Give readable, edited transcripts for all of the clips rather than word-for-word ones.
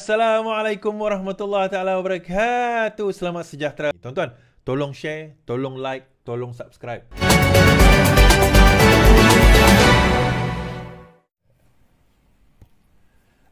Assalamualaikum warahmatullahi taala wabarakatuh. Selamat sejahtera. Tuan-tuan, tolong share, tolong like, tolong subscribe.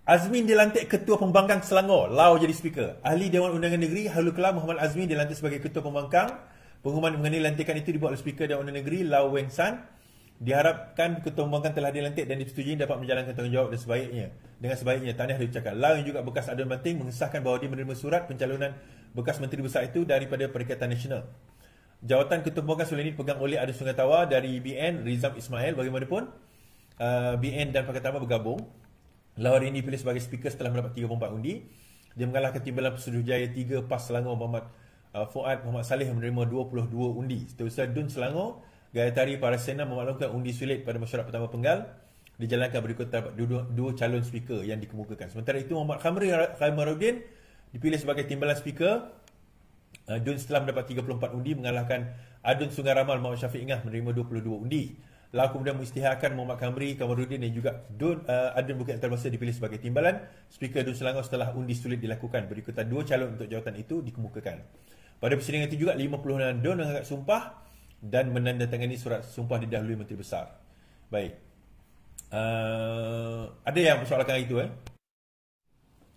Azmin dilantik Ketua Pembangkang Selangor, Lau jadi Speaker. Ahli Dewan Undangan Negeri Halul Kelam Muhammad Azmin dilantik sebagai Ketua Pembangkang. Pengumuman mengenai lantikan itu dibuat oleh Speaker Dewan Undangan Negeri Lau Weng San. Diharapkan Ketua Pembangkang telah dilantik dan disetujui dapat menjalankan tanggungjawab dengan sebaiknya. Tahniah diucapkan. Lau yang juga bekas Adun Banting mengesahkan bahawa dia menerima surat pencalonan bekas Menteri Besar itu daripada Perikatan Nasional. Jawatan Ketua Pembangkang sudah ini dipegang oleh Adun Sungai Tawar dari BN, Rizam Ismail. Bagaimanapun, BN dan Pakatan Tawar bergabung. Lau hari ini dipilih sebagai Speaker setelah mendapat 34 undi. Dia mengalahkan timbalan Pesuruhjaya 3 PAS Selangor Muhammad Fuad Muhammad Saleh yang menerima 22 undi. Setiausaha DUN Selangor Gayatri Parasena memaklumkan undi sulit pada mesyuarat pertama penggal dijalankan berikut terdapat dua calon speaker yang dikemukakan. Sementara itu Muhammad Khamaruddin dipilih sebagai timbalan speaker DUN setelah mendapat 34 undi mengalahkan Adun Sungai Ramal Muhammad Syafiq Ingah menerima 22 undi. Lalu kemudian mengisytiharkan Muhammad Khamaruddin dan juga Adun Bukit Antarabangsa dipilih sebagai timbalan speaker DUN Selangor setelah undi sulit dilakukan. Berikutan dua calon untuk jawatan itu dikemukakan. Pada persidangan itu juga 50 DUN mengangkat sumpah dan menandatangani surat sumpah didahului Menteri Besar. Baik. Ada yang persoalkan itu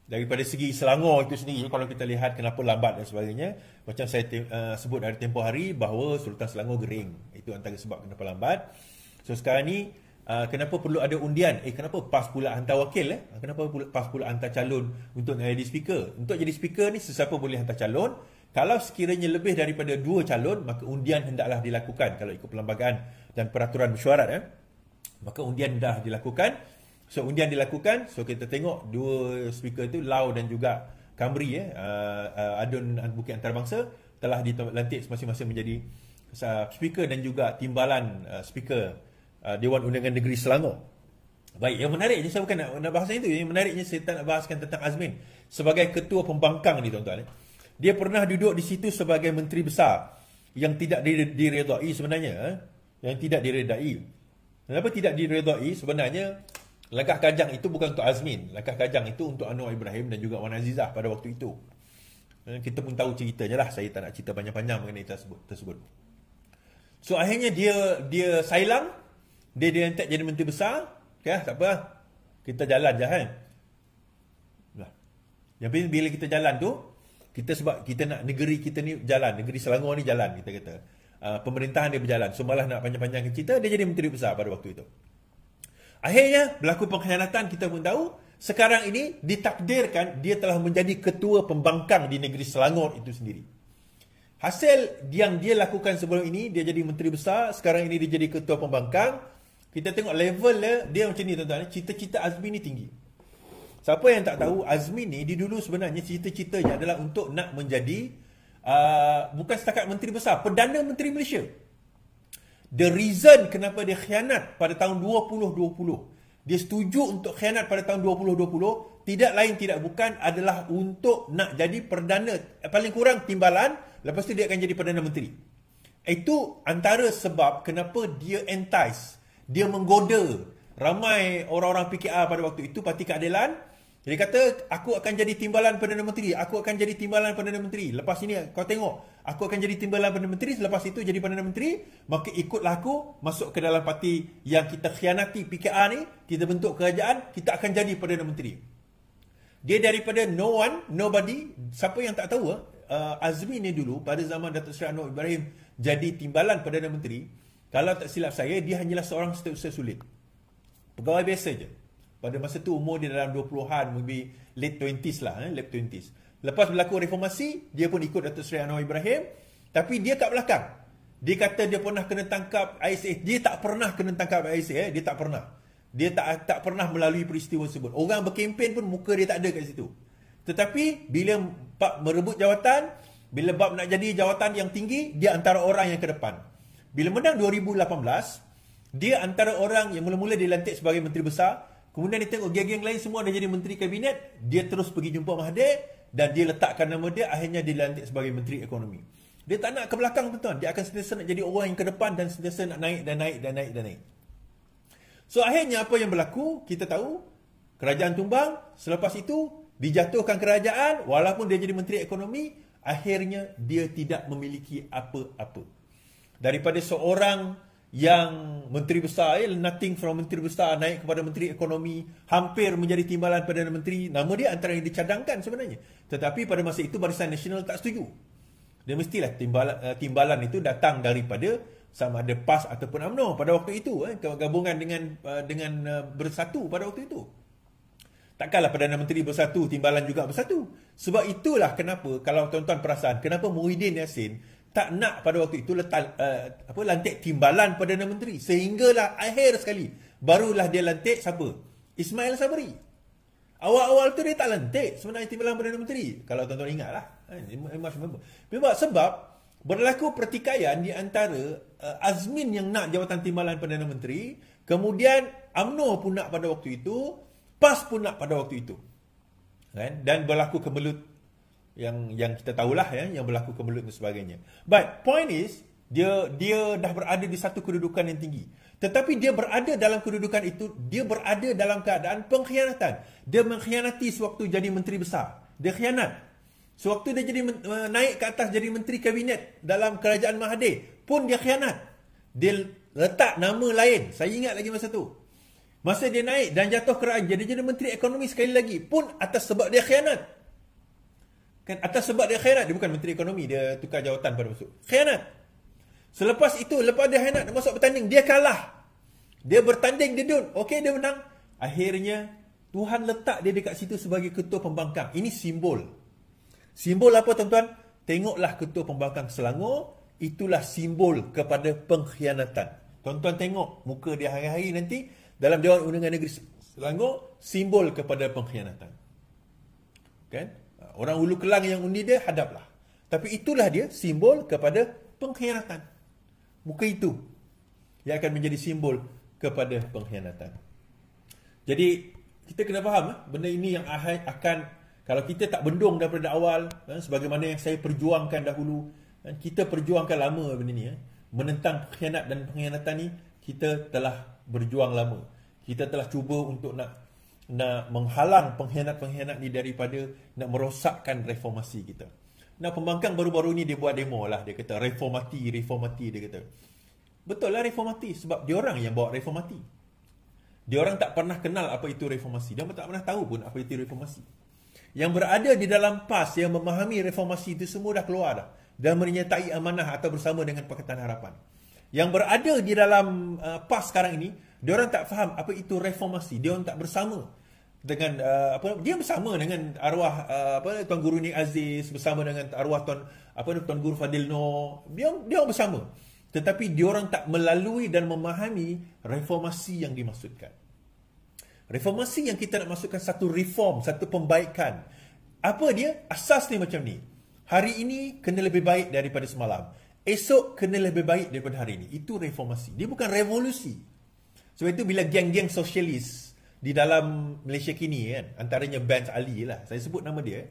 daripada segi Selangor itu sendiri, kalau kita lihat kenapa lambat dan sebagainya, macam saya sebut dari tempoh hari bahawa Sultan Selangor gering. Itu antara sebab kenapa lambat. So sekarang ni kenapa perlu ada undian? Kenapa PAS pula hantar wakil? Kenapa PAS pula hantar calon untuk jadi speaker? Untuk jadi speaker ni sesiapa boleh hantar calon. Kalau sekiranya lebih daripada 2 calon, maka undian hendaklah dilakukan. Kalau ikut perlembagaan dan peraturan mesyuarat, maka undian dah dilakukan. So undian dilakukan, so kita tengok dua speaker itu, Lau dan juga Kamri, Adun Bukit Antarabangsa telah dilantik masing-masing menjadi speaker dan juga timbalan speaker Dewan Undangan Negeri Selangor. Baik, yang menariknya saya bukan nak bahas itu. Yang menariknya saya tak nak bahaskan tentang Azmin sebagai Ketua Pembangkang ni, tuan-tuan. Dia pernah duduk di situ sebagai Menteri Besar yang tidak diredai sebenarnya. Yang tidak diredai. Kenapa tidak diredai? Sebenarnya langkah kajang itu bukan untuk Azmin. Langkah kajang itu untuk Anwar Ibrahim dan juga Wan Azizah pada waktu itu. Kita pun tahu ceritanya lah. Saya tak nak cerita panjang-panjang mengenai tersebut. So akhirnya dia sailang. Dia diangkat jadi Menteri Besar. Okay, tak apa. Kita jalan je kan. Yang penting bila kita jalan tu, kita sebab kita nak negeri kita ni jalan, negeri Selangor ni jalan, kita kata. Pemerintahan dia berjalan. So malah nak panjang-panjang cerita, dia jadi Menteri Besar pada waktu itu. Akhirnya berlaku pengkhianatan, kita pun tahu. Sekarang ini ditakdirkan dia telah menjadi Ketua Pembangkang di negeri Selangor itu sendiri. Hasil yang dia lakukan sebelum ini, dia jadi Menteri Besar, sekarang ini dia jadi Ketua Pembangkang. Kita tengok level dia macam ni, tuan-tuan. Cita-cita Azmin ni tinggi. Siapa yang tak tahu, Azmin ni dia dulu sebenarnya cita-citanya adalah untuk nak menjadi bukan setakat Menteri Besar, Perdana Menteri Malaysia. The reason kenapa dia khianat pada tahun 2020, dia setuju untuk khianat pada tahun 2020, tidak lain tidak bukan adalah untuk nak jadi Perdana, paling kurang timbalan, lepas tu dia akan jadi Perdana Menteri. Itu antara sebab kenapa dia entice, dia menggoda ramai orang-orang PKR pada waktu itu, Parti Keadilan. Dia kata, aku akan jadi timbalan Perdana Menteri. Aku akan jadi timbalan Perdana Menteri. Lepas ini kau tengok, aku akan jadi timbalan Perdana Menteri. Selepas itu jadi Perdana Menteri, maka ikutlah aku masuk ke dalam parti yang kita khianati PKR ni. Kita bentuk kerajaan, kita akan jadi Perdana Menteri. Dia daripada no one, nobody. Siapa yang tak tahu, Azmin ni dulu pada zaman Datuk Seri Anwar Ibrahim jadi timbalan Perdana Menteri. Kalau tak silap saya, dia hanyalah seorang setiausaha sulit. Pegawai biasa je. Pada masa tu umur dia dalam 20-an, maybe late 20s lah, late 20s. Lepas berlaku reformasi, dia pun ikut Datuk Seri Anwar Ibrahim, tapi dia kat belakang. Dia kata dia pernah kena tangkap ISA. Dia tak pernah kena tangkap ISA, dia tak pernah. Dia tak pernah melalui peristiwa tersebut. Orang berkempen pun muka dia tak ada kat situ. Tetapi bila bab merebut jawatan, bila bab nak jadi jawatan yang tinggi, dia antara orang yang ke depan. Bila menang 2018, dia antara orang yang mula-mula dilantik sebagai Menteri Besar. Kemudian dia tengok geng-geng lain semua dah jadi Menteri Kabinet. Dia terus pergi jumpa Mahathir dan dia letakkan nama dia. Akhirnya dilantik sebagai Menteri Ekonomi. Dia tak nak ke belakang, tuan. Dia akan sentiasa nak jadi orang yang ke depan dan sentiasa nak naik dan naik dan naik dan naik. So akhirnya apa yang berlaku, kita tahu kerajaan tumbang. Selepas itu dijatuhkan kerajaan, walaupun dia jadi Menteri Ekonomi, akhirnya dia tidak memiliki apa-apa. Daripada seorang yang Menteri Besar, nothing from Menteri Besar naik kepada Menteri Ekonomi, hampir menjadi timbalan Perdana Menteri, nama dia antara yang dicadangkan sebenarnya. Tetapi pada masa itu Barisan Nasional tak setuju. Dia mestilah timbalan itu datang daripada sama ada PAS ataupun UMNO pada waktu itu, gabungan dengan Bersatu pada waktu itu. Takkanlah Perdana Menteri bersatu, timbalan juga bersatu. Sebab itulah kenapa, kalau tuan-tuan perasan, kenapa Muhyiddin Yassin tak nak pada waktu itu lantik timbalan Perdana Menteri. Sehinggalah akhir sekali, barulah dia lantik siapa? Ismail Sabri. Awal-awal tu dia tak lantik sebenarnya timbalan Perdana Menteri. Kalau tuan-tuan ingat lah. Memang sebab berlaku pertikaian di antara Azmin yang nak jawatan timbalan Perdana Menteri, kemudian UMNO pun nak pada waktu itu, PAS pun nak pada waktu itu. Dan berlaku kemelut yang kita tahulah, yang berlaku kemelut dan sebagainya. But point is, dia dah berada di satu kedudukan yang tinggi. Tetapi dia berada dalam kedudukan itu, dia berada dalam keadaan pengkhianatan. Dia mengkhianati sewaktu jadi menteri besar. Dia khianat. Sewaktu dia jadi naik ke atas jadi menteri kabinet dalam kerajaan Mahathir, pun dia khianat. Dia letak nama lain. Saya ingat lagi masa tu. Masa dia naik dan jatuh kerajaan, jadi menteri ekonomi sekali lagi, pun atas sebab dia khianat. Kan atas sebab dia khianat, dia bukan menteri ekonomi, dia tukar jawatan pada masa itu. Khianat. Selepas itu, lepas dia khianat, dia masuk bertanding, dia kalah. Dia bertanding, dia dun. Okey, dia menang. Akhirnya, Tuhan letak dia dekat situ sebagai ketua pembangkang. Ini simbol. Simbol apa tuan-tuan? Tengoklah ketua pembangkang Selangor, itulah simbol kepada pengkhianatan. Tuan-tuan tengok muka dia hari-hari nanti, dalam Dewan Undangan Negeri Selangor, simbol kepada pengkhianatan. Kan? Orang Hulu Kelang yang undi dia, hadaplah. Tapi itulah dia, simbol kepada pengkhianatan. Muka itu yang akan menjadi simbol kepada pengkhianatan. Jadi, kita kena faham, benda ini yang akan, kalau kita tak bendung daripada awal, sebagaimana yang saya perjuangkan dahulu, kita perjuangkan lama benda ni, menentang pengkhianat dan pengkhianatan ni, kita telah berjuang lama. Kita telah cuba untuk nak menghalang pengkhianat-pengkhianat ni daripada nak merosakkan reformasi kita. Nah, pembangkang baru-baru ni dia buat demo lah. Dia kata reformati dia kata. Betul lah reformati, sebab dia orang yang bawa reformati. Dia orang tak pernah kenal apa itu reformasi. Dia tak pernah tahu pun apa itu reformasi. Yang berada di dalam PAS yang memahami reformasi itu semua dah keluar dah. Dan menyertai amanah atau bersama dengan Pakatan Harapan. Yang berada di dalam PAS sekarang ini, dia orang tak faham apa itu reformasi. Dia orang tak bersama dengan dia bersama dengan arwah Tuan Guru Nik Aziz, bersama dengan arwah Tuan Guru Fadil Noor. Dia orang bersama. Tetapi dia orang tak melalui dan memahami reformasi yang dimaksudkan. Reformasi yang kita nak masukkan satu reform, satu pembaikan. Apa dia? Asas ni macam ni. Hari ini kena lebih baik daripada semalam. Esok kena lebih baik daripada hari ini. Itu reformasi. Dia bukan revolusi. Sebab itu bila geng-geng sosialis di dalam Malaysia kini, antaranya Benz Ali lah, saya sebut nama dia.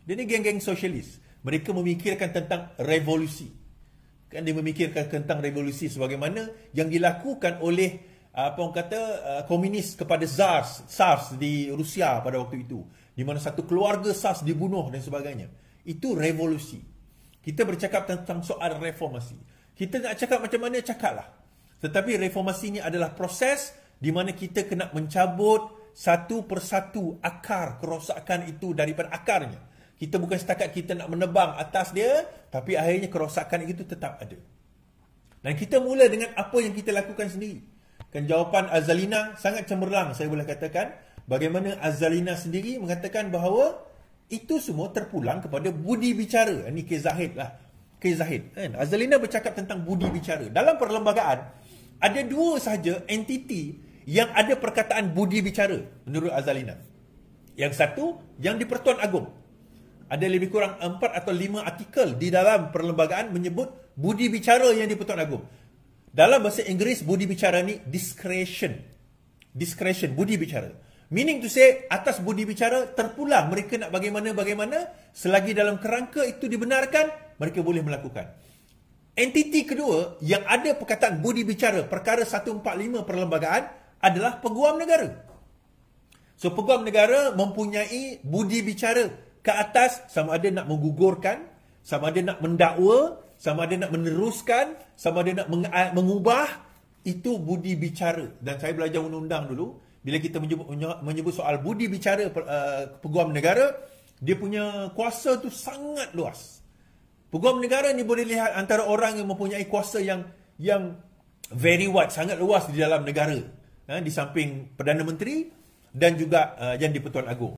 Dia ni geng-geng sosialis. Mereka memikirkan tentang revolusi. Kan dia memikirkan tentang revolusi sebagaimana yang dilakukan oleh komunis kepada SARS di Rusia pada waktu itu. Di mana satu keluarga SARS dibunuh dan sebagainya. Itu revolusi. Kita bercakap tentang soal reformasi. Kita nak cakap macam mana, cakaplah. Tetapi reformasi ini adalah proses di mana kita kena mencabut satu persatu akar kerosakan itu daripada akarnya. Kita bukan setakat kita nak menebang atas dia, tapi akhirnya kerosakan itu tetap ada. Dan kita mula dengan apa yang kita lakukan sendiri. Kan jawapan Azalina sangat cemerlang, saya boleh katakan. Bagaimana Azalina sendiri mengatakan bahawa itu semua terpulang kepada budi bicara. Ini K. Zahid lah. K. Zahid. Azalina bercakap tentang budi bicara. Dalam perlembagaan, ada dua sahaja entiti yang ada perkataan budi bicara menurut Azalina. Yang satu, yang di Pertuan Agong. Ada lebih kurang 4 atau 5 artikel di dalam perlembagaan menyebut budi bicara yang di Pertuan Agong. Dalam bahasa Inggeris, budi bicara ni discretion. Discretion, budi bicara. Meaning to say, atas budi bicara terpulang mereka nak bagaimana-bagaimana, selagi dalam kerangka itu dibenarkan, mereka boleh melakukan. Entiti kedua yang ada perkataan budi bicara perkara 145 perlembagaan adalah Peguam Negara. So peguam negara mempunyai budi bicara ke atas, sama ada nak menggugurkan, sama ada nak mendakwa, sama ada nak meneruskan, sama ada nak mengubah. Itu budi bicara. Dan saya belajar undang-undang dulu, bila kita menyebut soal budi bicara peguam negara, dia punya kuasa tu sangat luas. Peguam negara ni boleh lihat antara orang yang mempunyai kuasa yang very wide, sangat luas di dalam negara, di samping Perdana Menteri dan juga Yang di-Pertuan Agong.